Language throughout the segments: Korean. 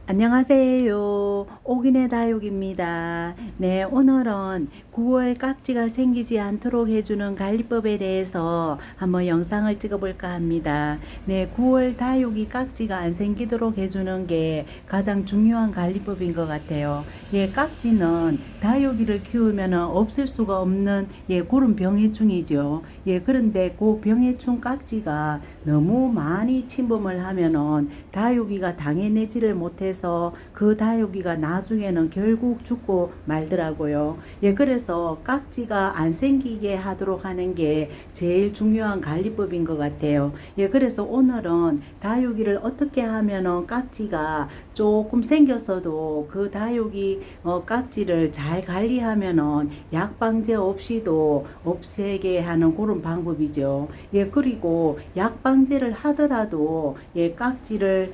안녕하세요. 옥인의 다육입니다. 네, 오늘은 9월 깍지가 생기지 않도록 해주는 관리법에 대해서 한번 영상을 찍어볼까 합니다. 네, 9월 다육이 깍지가 안 생기도록 해주는 게 가장 중요한 관리법인 것 같아요. 예, 깍지는 다육이를 키우면 없을 수가 없는 그런 병해충이죠. 예, 그런데 그 병해충 깍지가 너무 많이 침범을 하면은 다육이가 당해내지를 못해서 그 다육이가 나중에는 결국 죽고 말더라고요. 예, 그래서 깍지가 안 생기게 하도록 하는 게 제일 중요한 관리법인 것 같아요. 예, 그래서 오늘은 다육이를 어떻게 하면은 깍지가 조금 생겼어도 그 다육이 깍지를 잘 관리하면은 약방제 없이도 없애게 하는 그런 방법이죠. 예, 그리고 약방제를 하더라도 깍지를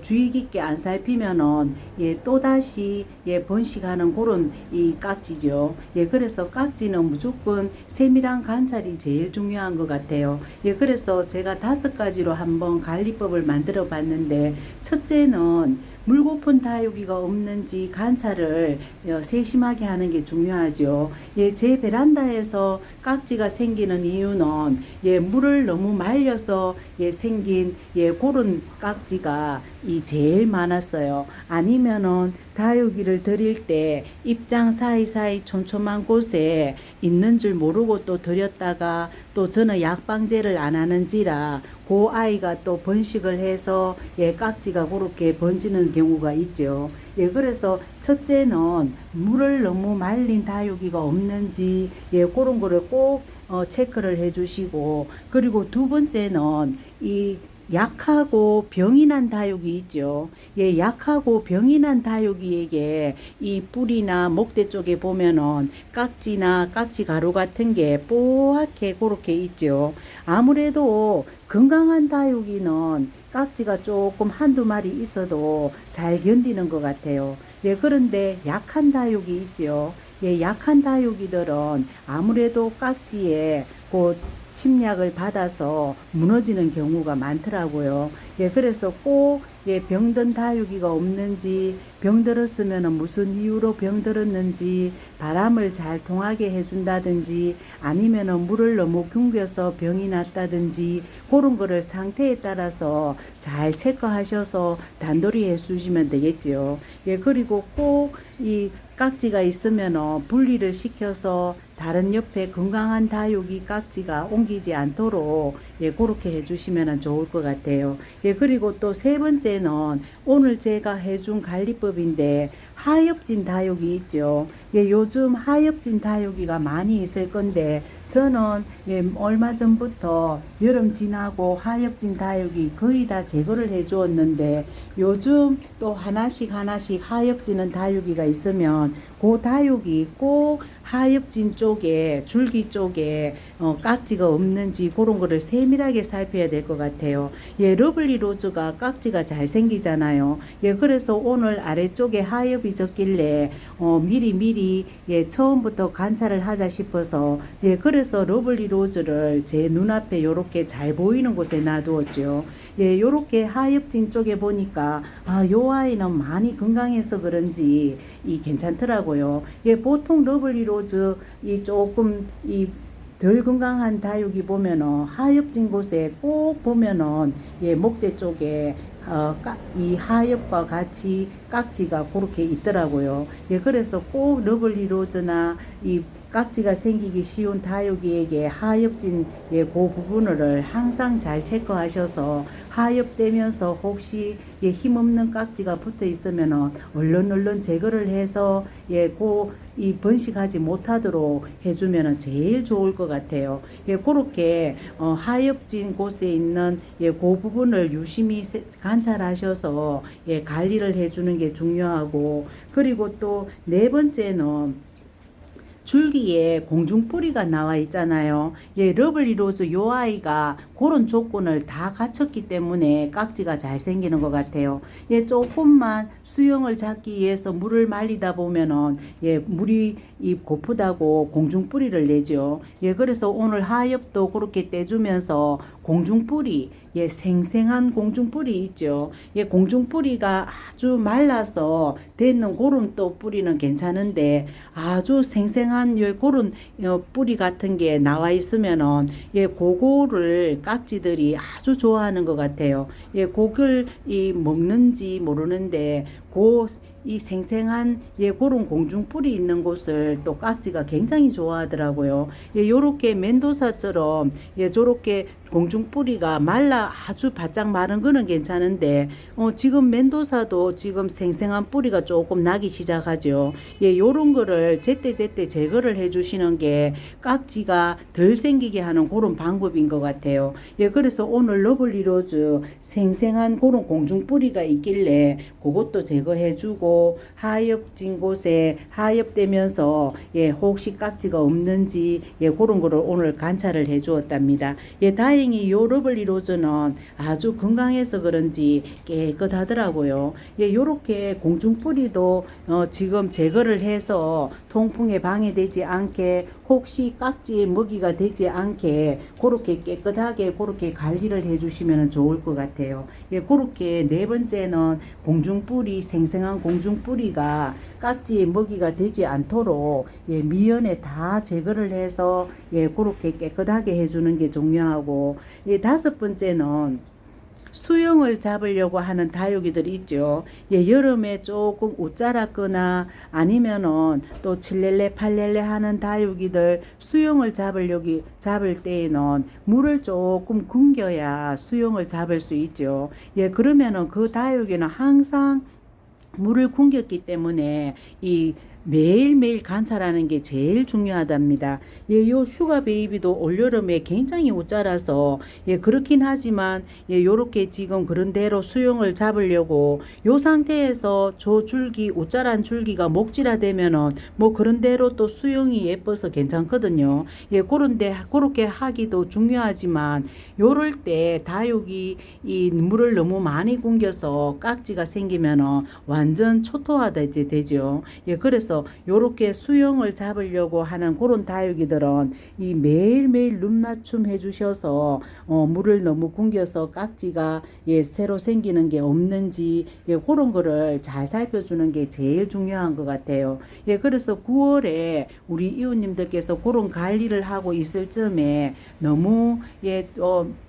주의 깊게 안 살피면은 또다시 번식하는 그런 이 깍지죠. 그래서 깍지는 무조건 세밀한 관찰이 제일 중요한 것 같아요. 그래서 제가 5가지로 한번 관리법을 만들어 봤는데, 첫째는 물고픈 다육이가 없는지 관찰을 세심하게 하는 게 중요하죠. 제 베란다에서 깍지가 생기는 이유는 물을 너무 말려서 생긴 그런 깍지가 제일 많았어요. 아니면은 다육이를 들일 때 입장 사이사이 촘촘한 곳에 있는 줄 모르고 또 들였다가 또 저는 약방제를 안 하는지라 그 아이가 또 번식을 해서 깍지가 그렇게 번지는 경우가 있죠. 그래서 첫째는 물을 너무 말린 다육이가 없는지 그런 거를 꼭 체크를 해 주시고, 그리고 두 번째는 이 약하고 병이 난 다육이 있죠. 약하고 병이 난 다육이에게 이 뿌리나 목대 쪽에 보면은 깍지나 깍지 가루 같은 게 뽀얗게 그렇게 있죠. 아무래도 건강한 다육이는 깍지가 조금 한두 마리 있어도 잘 견디는 것 같아요. 그런데 약한 다육이 있죠. 약한 다육이들은 아무래도 깍지에 그 침략을 받아서 무너지는 경우가 많더라고요. 그래서 꼭 병든 다육이가 없는지, 병들었으면 무슨 이유로 병들었는지 바람을 잘 통하게 해준다든지, 아니면 물을 너무 굶겨서 병이 났다든지, 그런 거를 상태에 따라서 잘 체크하셔서 단돌이 해주시면 되겠죠. 그리고 꼭 이 깍지가 있으면 분리를 시켜서 다른 옆에 건강한 다육이 깍지가 옮기지 않도록 그렇게 해주시면 좋을 것 같아요. 그리고 또 세 번째는 오늘 제가 해준 관리법인데, 하엽진 다육이 있죠. 요즘 하엽진 다육이가 많이 있을 건데, 저는 얼마 전부터 여름 지나고 하엽진 다육이 거의 다 제거를 해 주었는데, 요즘 또 하나씩 하엽지는 다육이가 있으면 그 다육이 꼭 하엽진 쪽에, 줄기 쪽에 깍지가 없는지 그런 거를 세밀하게 살펴야 될 것 같아요. 러블리 로즈가 깍지가 잘 생기잖아요. 그래서 오늘 아래쪽에 하엽이 졌길래 미리 처음부터 관찰을 하자 싶어서 그래서 러블리 로즈를 제 눈앞에 요렇게 잘 보이는 곳에 놔두었죠. 요렇게 하엽진 쪽에 보니까 요 아이는 많이 건강해서 그런지 괜찮더라고요. 보통 러블리 로즈 조금 덜 건강한 다육이 보면은 하엽진 곳에 꼭 보면은 목대 쪽에 이 하엽과 같이 깍지가 그렇게 있더라고요. 그래서 꼭 러블리 로즈나 이 깍지가 생기기 쉬운 다육이에게 하엽진 그 부분을 항상 잘 체크하셔서, 하엽되면서 혹시 힘없는 깍지가 붙어 있으면 얼른 제거를 해서 이 번식하지 못하도록 해주면 제일 좋을 것 같아요. 그렇게 하엽진 곳에 있는 그 부분을 유심히 관찰하셔서 관리를 해주는 게 중요하고, 그리고 또 네 번째는 줄기에 공중뿌리가 나와 있잖아요. 러블리 로즈 요 아이가 그런 조건을 다 갖췄기 때문에 깍지가 잘 생기는 것 같아요. 예, 조금만 수영을 잡기 위해서 물을 말리다 보면은 예, 물이 이 고프다고 공중뿌리를 내죠. 예, 그래서 오늘 하엽도 그렇게 떼주면서 공중뿌리, 예, 생생한 공중뿌리 있죠. 예, 공중뿌리가 아주 말라서 되는 그런 또 뿌리는 괜찮은데 아주 생생한 요 그런 뿌리 같은 게 나와 있으면은 예, 그거를 깍지들이 아주 좋아하는 것 같아요. 예, 그걸 이 먹는지 모르는데 이 생생한 예, 그런 공중뿌리 있는 곳을 또 깍지가 굉장히 좋아하더라고요. 예, 요렇게 멘도사처럼 예, 저렇게 공중뿌리가 말라 아주 바짝 마른 거는 괜찮은데 지금 멘도사도 지금 생생한 뿌리가 조금 나기 시작하죠. 예, 요런 거를 제때제때 제거를 해 주시는 게 깍지가 덜 생기게 하는 그런 방법인 것 같아요. 예, 그래서 오늘 러블리로즈 생생한 그런 공중뿌리가 있길래 그것도 제거해 주고 하엽진 곳에 하엽되면서 예, 혹시 깍지가 없는지 예, 그런 거를 오늘 관찰을 해 주었답니다. 예, 다행히 요 러블리로즈는 아주 건강해서 그런지 깨끗하더라고요. 예, 요렇게 공중뿌리도 지금 제거를 해서 통풍에 방해되지 않게 혹시 깍지에 먹이가 되지 않게 그렇게 깨끗하게 그렇게 관리를 해주시면 좋을 것 같아요. 예, 그렇게 네 번째는 공중뿌리, 생생한 공중뿌리가 깍지에 먹이가 되지 않도록 예, 미연에 다 제거를 해서 예, 그렇게 깨끗하게 해주는 게 중요하고 예, 다섯 번째는 수영을 잡으려고 하는 다육이들이 있죠. 예, 여름에 조금 옷자랐거나 아니면은 또 7렐레, 8렐레 하는 다육이들 수영을 잡을 때에는 물을 조금 굶겨야 수영을 잡을 수 있죠. 예, 그러면은 그 다육이는 항상 물을 굶겼기 때문에 이 매일매일 관찰하는 게 제일 중요하답니다. 예, 요 슈가 베이비도 올여름에 굉장히 옷 자라서 예, 그렇긴 하지만 예, 요렇게 지금 그런 대로 수영을 잡으려고 요 상태에서 저 줄기 옷 자란 줄기가 목질화 되면은 뭐 그런 대로 또 수영이 예뻐서 괜찮거든요. 예, 그런데 그렇게 하기도 중요하지만 요럴 때 다육이 이 물을 너무 많이 굶겨서 깍지가 생기면은 완전 초토화가 되죠. 예, 그래서 요렇게 수영을 잡으려고 하는 그런 다육이들은 이 매일매일 눈 맞춤 해주셔서 물을 너무 굶겨서 깍지가 예, 새로 생기는 게 없는지 예, 그런 거를 잘 살펴주는 게 제일 중요한 것 같아요. 예, 그래서 9월에 우리 이웃님들께서 그런 관리를 하고 있을 쯤에 너무 예,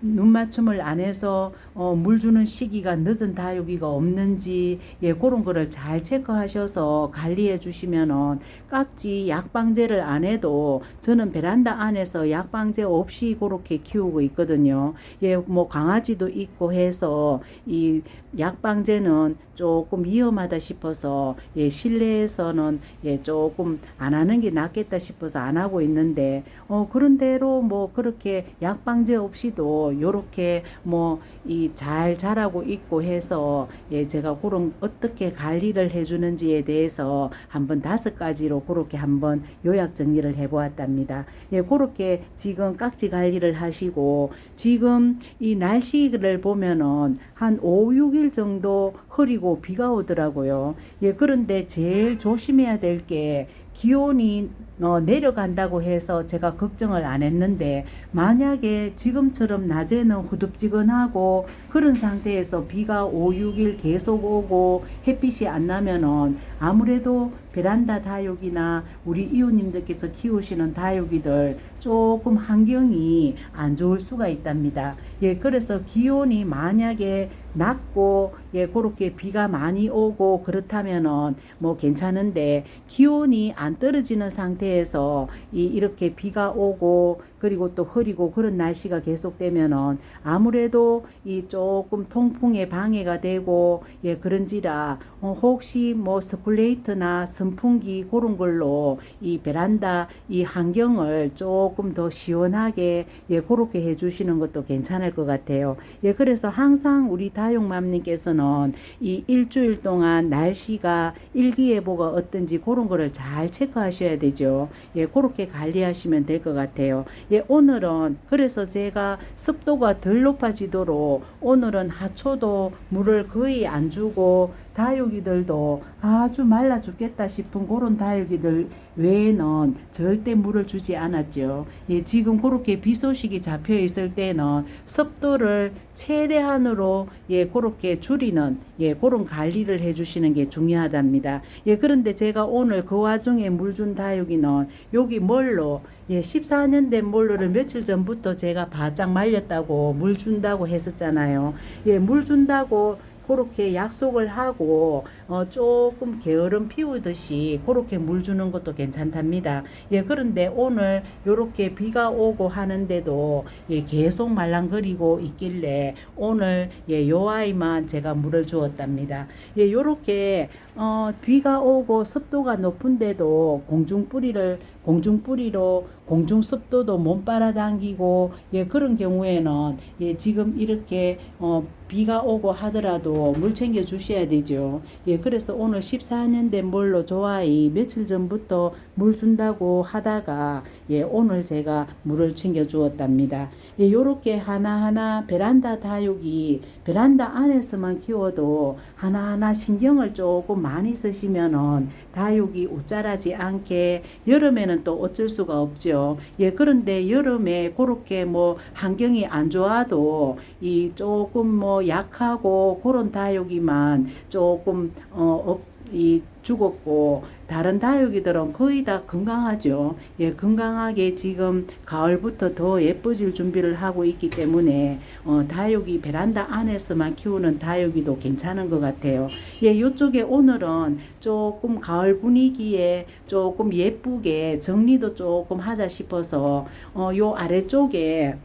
눈 맞춤을 안 해서 물 주는 시기가 늦은 다육이가 없는지 예, 그런 거를 잘 체크하셔서 관리해 주시면은 깍지 약방제를 안 해도 저는 베란다 안에서 약방제 없이 그렇게 키우고 있거든요. 예, 뭐 강아지도 있고 해서 이 약방제는 조금 위험하다 싶어서 예, 실내에서는 예, 조금 안 하는 게 낫겠다 싶어서 안 하고 있는데 그런 대로 뭐 그렇게 약방제 없이도 요렇게 뭐 이 잘 자라고 있고 해서 예, 제가 그런 어떻게 관리를 해주는지에 대해서 한번 5가지로 그렇게 한번 요약 정리를 해보았답니다. 예, 그렇게 지금 깍지 관리를 하시고 지금 이 날씨를 보면은 한 5, 6일 정도 흐리고 비가 오더라고요. 예, 그런데 제일 조심해야 될 게 기온이 내려간다고 해서 제가 걱정을 안 했는데 만약에 지금처럼 낮에는 후덥지근하고 그런 상태에서 비가 5, 6일 계속 오고 햇빛이 안 나면은 아무래도 베란다 다육이나 우리 이웃님들께서 키우시는 다육이들 조금 환경이 안 좋을 수가 있답니다. 예, 그래서 기온이 만약에 낮고 예, 그렇게 비가 많이 오고 그렇다면은 뭐 괜찮은데 기온이 안 떨어지는 상태에서 이렇게 비가 오고 그리고 또 흐리고 그런 날씨가 계속되면은 아무래도 이 조금 통풍에 방해가 되고 예, 그런지라 혹시 뭐 스쿨레이트나 선풍기 그런 걸로 이 베란다 이 환경을 조금 더 시원하게 예, 그렇게 해주시는 것도 괜찮을 것 같아요. 예, 그래서 항상 우리 다육맘님께서는 이 일주일 동안 날씨가 일기예보가 어떤지 그런 거를 잘 체크하셔야 되죠. 예, 그렇게 관리하시면 될 것 같아요. 예, 오늘은 그래서 제가 습도가 덜 높아지도록 오늘은 하초도 물을 거의 안 주고 다육이들도 아주 말라 죽겠다 싶은 그런 다육이들 외에는 절대 물을 주지 않았죠. 예, 지금 그렇게 비 소식이 잡혀 있을 때는 습도를 최대한으로 예, 그렇게 줄이는 예, 그런 관리를 해 주시는 게 중요하답니다. 예, 그런데 제가 오늘 그 와중에 물 준 다육이는 여기 뭘로 예, 14년 된 몰로를 며칠 전부터 제가 바짝 말렸다고 물 준다고 했었잖아요. 예, 물 준다고 그렇게 약속을 하고 조금 게으름 피우듯이 그렇게 물 주는 것도 괜찮답니다. 예, 그런데 오늘 요렇게 비가 오고 하는데도 예, 계속 말랑거리고 있길래 오늘 예, 요 아이만 제가 물을 주었답니다. 예, 요렇게 비가 오고 습도가 높은데도 공중뿌리로 공중습도도 못 빨아당기고 예, 그런 경우에는 예, 지금 이렇게 비가 오고 하더라도 물 챙겨 주셔야 되죠. 예, 그래서 오늘 14년 된 물로 좋아이 며칠 전부터 물 준다고 하다가 예, 오늘 제가 물을 챙겨 주었답니다. 예, 요렇게 하나하나 베란다 다육이 베란다 안에서만 키워도 하나하나 신경을 조금 많이 쓰시면은 다육이 웃자라지 않게 여름에는 또 어쩔 수가 없죠. 예, 그런데 여름에 그렇게 뭐 환경이 안 좋아도 이 조금 뭐 약하고 그런 다육이만 조금 이 죽었고 다른 다육이들은 거의 다 건강하죠. 예, 건강하게 지금 가을부터 더 예뻐질 준비를 하고 있기 때문에 다육이 베란다 안에서만 키우는 다육이도 괜찮은 것 같아요. 예, 요쪽에 오늘은 조금 가을 분위기에 조금 예쁘게 정리도 조금 하자 싶어서 요 아래쪽에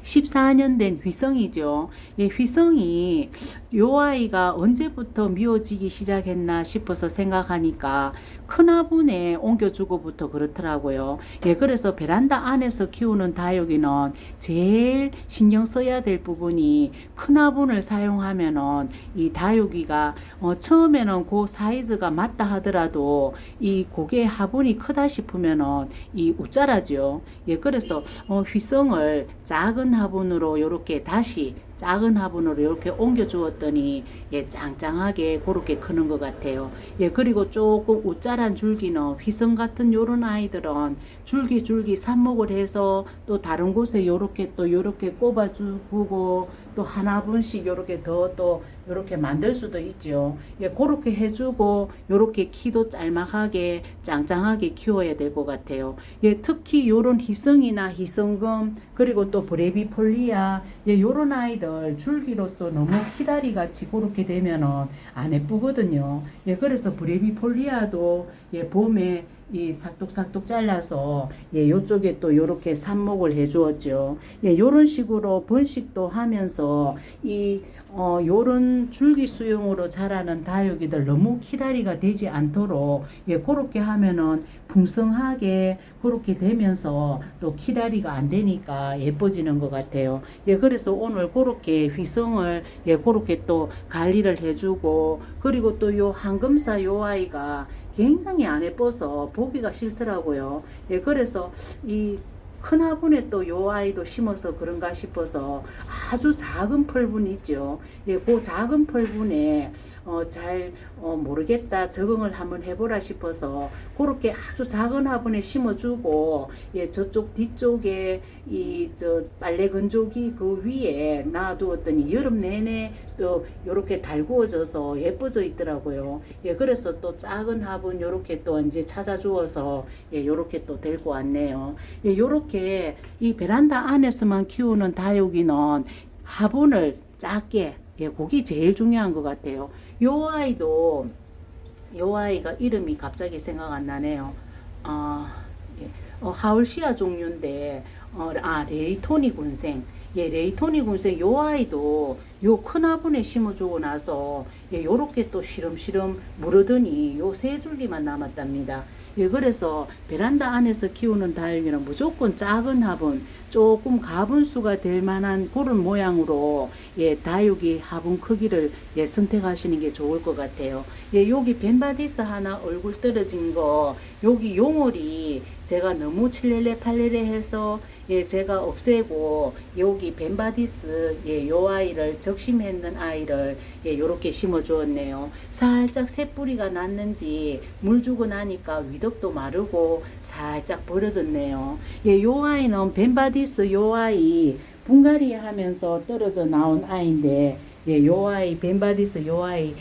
14년 된 휘성이죠. 예, 휘성이 요 아이가 언제부터 미워지기 시작했나 싶어서 생각하니까 큰화분에 옮겨주고부터 그렇더라고요. 예, 그래서 베란다 안에서 키우는 다육이는 제일 신경 써야 될 부분이 큰화분을 사용하면은 이 다육이가 처음에는 그 사이즈가 맞다 하더라도 이 고개 화분이 크다 싶으면은 이 웃자라죠. 예, 그래서 휘성을 작은 화분으로 이렇게 다시 작은 화분으로 이렇게 옮겨 주었더니 예, 짱짱하게 그렇게 크는 것 같아요. 예, 그리고 조금 웃자란 줄기는 휘성 같은 요런 아이들은 줄기 삽목을 해서 또 다른 곳에 요렇게 또 요렇게 꼽아주고 또 한 화분씩 요렇게 더 또 요렇게 만들 수도 있죠. 예, 그렇게 해주고 요렇게 키도 짤막하게 짱짱하게 키워야 될 것 같아요. 예, 특히 요런 희성이나 희성금 그리고 또 브레비폴리아 예, 요런 아이들 줄기로 또 너무 키다리 같이 그렇게 되면은 안 예쁘거든요. 예, 그래서 브레비폴리아도 예, 봄에 이 삭둑삭둑 잘라서 예, 요쪽에 또 요렇게 삽목을 해 주었죠. 예, 요런 식으로 번식도 하면서 이 요런 줄기 수용으로 자라는 다육이들 너무 키다리가 되지 않도록 예, 그렇게 하면은 풍성하게 그렇게 되면서 또 키다리가 안 되니까 예뻐지는 것 같아요. 예, 그래서 오늘 그렇게 휘성을 예, 그렇게 또 관리를 해주고 그리고 또 요 황금사 요 아이가 굉장히 안 예뻐서 보기가 싫더라고요. 예, 그래서 이 큰 화분에 또 요 아이도 심어서 그런가 싶어서 아주 작은 펄분 있죠. 예, 그 작은 펄분에 잘 모르겠다 적응을 한번 해보라 싶어서 그렇게 아주 작은 화분에 심어주고 예, 저쪽 뒤쪽에 이 저 빨래 건조기 그 위에 놔두었더니 여름 내내 또 요렇게 달구어져서 예뻐져 있더라고요. 예, 그래서 또 작은 화분 요렇게 또 이제 찾아주어서 예, 요렇게 또 데리고 왔네요. 예, 요렇게 이 베란다 안에서만 키우는 다육이는 화분을 작게 예, 그게 제일 중요한 것 같아요. 요 아이가 이름이 갑자기 생각 안 나네요. 예, 하울시아 종류인데 레이토니 군생. 예, 레이토니 군생 요 아이도 요 큰 화분에 심어주고 나서 예, 요렇게 또 시름시름 무르더니 요 세 줄기만 남았답니다. 예, 그래서 베란다 안에서 키우는 다육이는 무조건 작은 화분, 조금 가분수가 될 만한 그런 모양으로 예, 다육이 화분 크기를 예, 선택하시는 게 좋을 것 같아요. 예, 여기 벤바디스 하나 얼굴 떨어진 거, 여기 용월이 제가 너무 칠레레 팔레레 해서 예, 제가 없애고 여기 벤바디스 예, 요 아이를 적심했는 아이를 예, 요렇게 심어 주었네요. 살짝 새뿌리가 났는지 물 주고 나니까 위덕도 마르고 살짝 벌어졌네요. 예, 요 아이는 벤바디스 요 아이 분갈이 하면서 떨어져 나온 아이인데 예, 요 아이 벤바디스 요 아이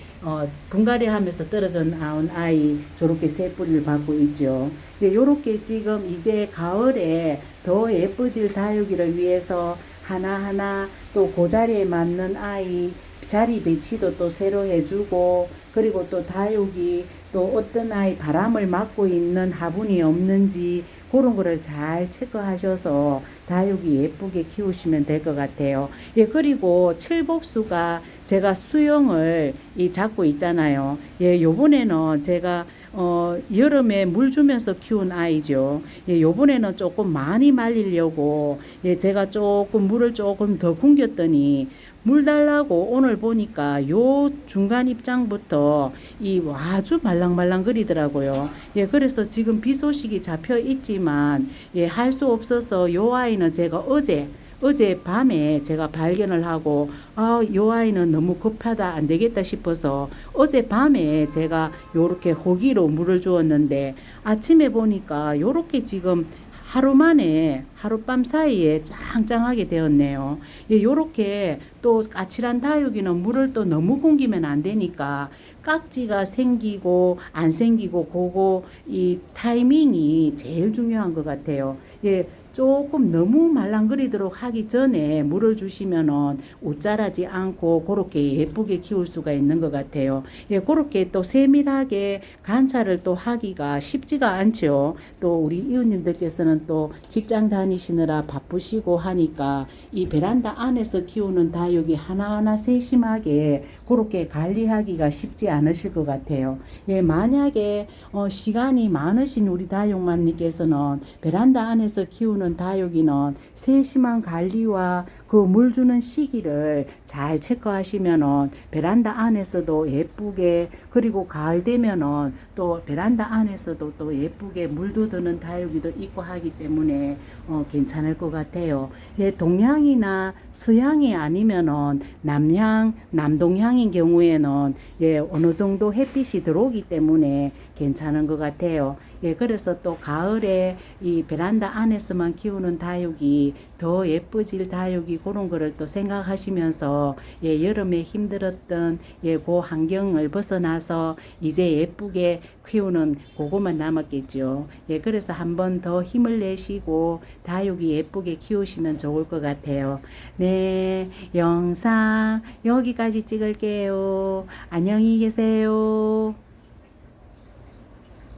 분갈이 하면서 떨어져 나온 아이 저렇게 새뿌리를 받고 있죠. 예, 요렇게 지금 이제 가을에 더 예뻐질 다육이를 위해서 하나하나 또 그 자리에 맞는 아이 자리 배치도 또 새로 해주고 그리고 또 다육이 또 어떤 아이 바람을 막고 있는 화분이 없는지 그런 거를 잘 체크하셔서 다육이 예쁘게 키우시면 될 것 같아요. 예, 그리고 칠복수가 제가 수영을 잡고 있잖아요. 예, 요번에는 제가 여름에 물 주면서 키운 아이죠. 예, 요번에는 조금 많이 말리려고 예, 제가 조금 물을 조금 더 굶겼더니 물 달라고 오늘 보니까 요 중간 입장부터 이 아주 말랑말랑거리더라고요. 예, 그래서 지금 비 소식이 잡혀 있지만 예, 할 수 없어서 요 아이는 제가 어제 밤에 제가 발견을 하고 요 아이는 너무 급하다 안 되겠다 싶어서 어제 밤에 제가 요렇게 호기로 물을 주었는데 아침에 보니까 요렇게 지금 하루 만에 하룻밤 사이에 짱짱하게 되었네요. 예, 요렇게 또 까칠한 다육이는 물을 또 너무 굶기면 안 되니까 깍지가 생기고 안 생기고 그거 이 타이밍이 제일 중요한 것 같아요. 예, 조금 너무 말랑거리도록 하기 전에 물을 주시면은 웃자라지 않고 그렇게 예쁘게 키울 수가 있는 것 같아요. 예, 그렇게 또 세밀하게 관찰을 또 하기가 쉽지가 않죠. 또 우리 이웃님들께서는 또 직장 다니시느라 바쁘시고 하니까 이 베란다 안에서 키우는 다육이 하나하나 세심하게 그렇게 관리하기가 쉽지 않으실 것 같아요. 예, 만약에 시간이 많으신 우리 다육맘님께서는 베란다 안에서 키우는 다육이는 세심한 관리와 그 물 주는 시기를 잘 체크하시면은 베란다 안에서도 예쁘게 그리고 가을 되면은 또 베란다 안에서도 또 예쁘게 물도 드는 다육이도 있고 하기 때문에 괜찮을 것 같아요. 예, 동향이나 서향이 아니면은 남향, 남동향인 경우에는 예, 어느 정도 햇빛이 들어오기 때문에 괜찮은 것 같아요. 예, 그래서 또 가을에 이 베란다 안에서만 키우는 다육이 더 예뻐질 다육이 그런 거를 또 생각하시면서 예, 여름에 힘들었던 예, 그 환경을 벗어나서 이제 예쁘게 키우는 그것만 남았겠죠. 예, 그래서 한 번 더 힘을 내시고 다육이 예쁘게 키우시면 좋을 것 같아요. 네, 영상 여기까지 찍을게요. 안녕히 계세요.